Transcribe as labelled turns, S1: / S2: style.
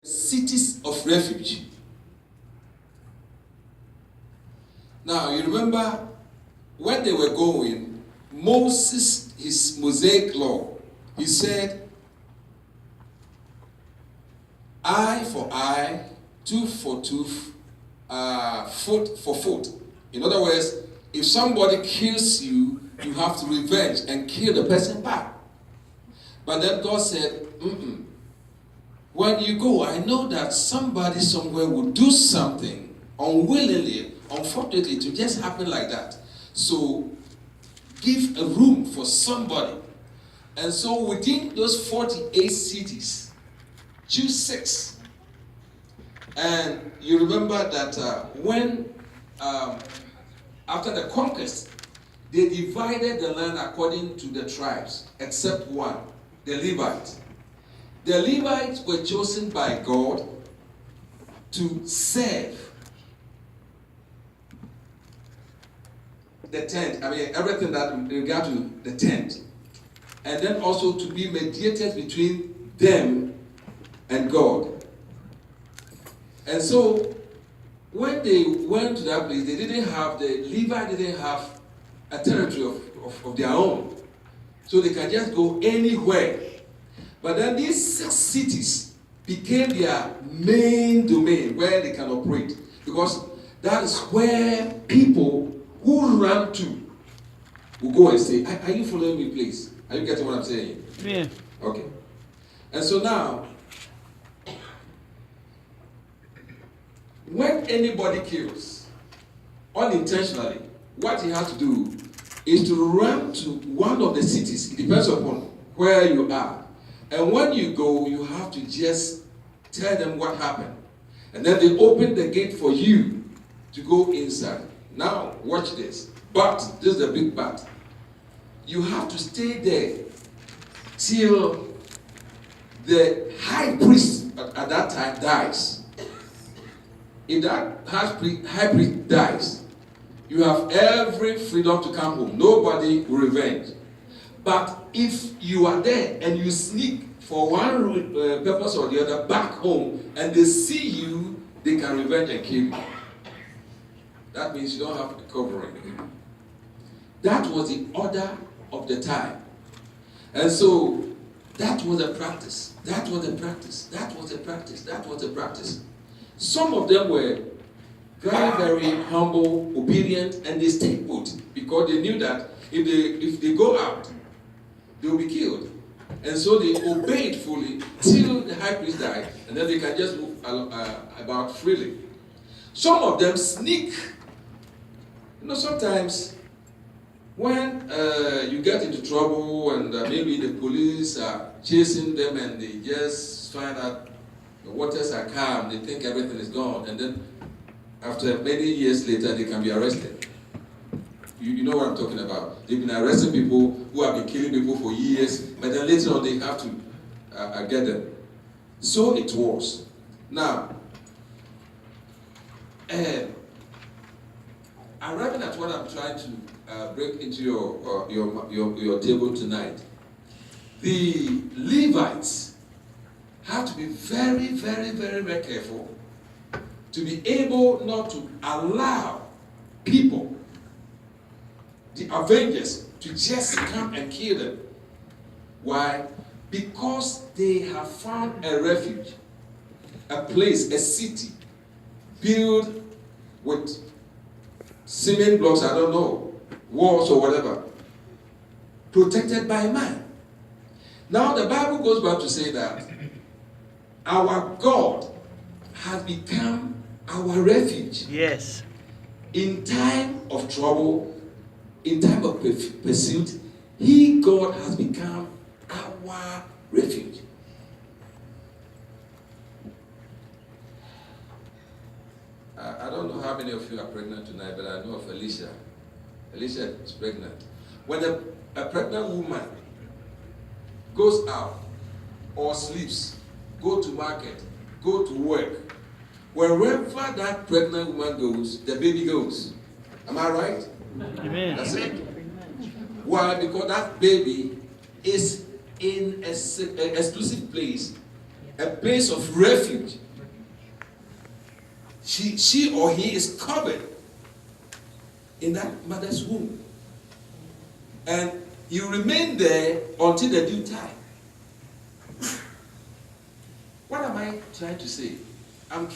S1: cities of refuge. Now, you remember when they were going, Moses, his Mosaic law, he said, eye for eye, tooth for tooth, foot for foot. In other words, if somebody kills you, you have to revenge and kill the person back. But then God said, when you go, I know that somebody somewhere will do something unwillingly, unfortunately, to just happen like that. So give a room for somebody. And so within those 48 cities, choose 6. And you remember that when, after the conquest, they divided the land according to the tribes, except one, the Levites. The Levites were chosen by God to serve the tent, everything that in regard to the tent, and then also to be mediators between them and God. And so when they went to that place, the Levi didn't have a territory of their own, so they can just go anywhere. But then these 6 cities became their main domain where they can operate, because that is where people who run to will go and say, are you following me, please? Are you getting what I'm saying?
S2: Yeah.
S1: Okay. And so now, when anybody kills unintentionally, what he has to do is to run to one of the cities. It depends upon where you are. And when you go, you have to just tell them what happened. And then they open the gate for you to go inside. Now, watch this. But, this is the big but. You have to stay there till the high priest at that time dies. If that high priest dies, you have every freedom to come home. Nobody will revenge. But if you are there and you sneak for one purpose or the other back home and they see you, they can revenge and kill you. That means you don't have the covering. That was the order of the time. And so that was a practice. That was a practice. That was a practice. That was a practice. Some of them were very, very humble, obedient, and they stayed put because they knew that if they go out, they will be killed. And so they obeyed fully till the high priest died, and then they can just move about freely. Some of them sneak. Sometimes when you get into trouble and maybe the police are chasing them and they just find out the waters are calm, they think everything is gone, and then after many years later they can be arrested. You know what I'm talking about. They've been arresting people who have been killing people for years, but then later on they have to get them. So it was. Now, arriving at what I'm trying to break into your table tonight, the Levites have to be very, very, very, very careful to be able not to allow people, the avengers, to just come and kill them. Why? Because they have found a refuge, a place, a city built with cement blocks, I don't know, walls or whatever, protected by man. Now the Bible goes back to say that our God has become our refuge.
S2: Yes.
S1: In time of trouble, in time of pursuit, God has become our refuge. I don't know how many of you are pregnant tonight, but I know of Alicia. Alicia is pregnant. When a pregnant woman goes out or sleeps, go to market, go to work, wherever that pregnant woman goes, the baby goes. Am I right?
S2: Amen.
S1: That's it. Why? Because that baby is in an exclusive place a place of refuge. She or he is covered in that mother's womb. And you remain there until the due time. What am I trying to say? I'm trying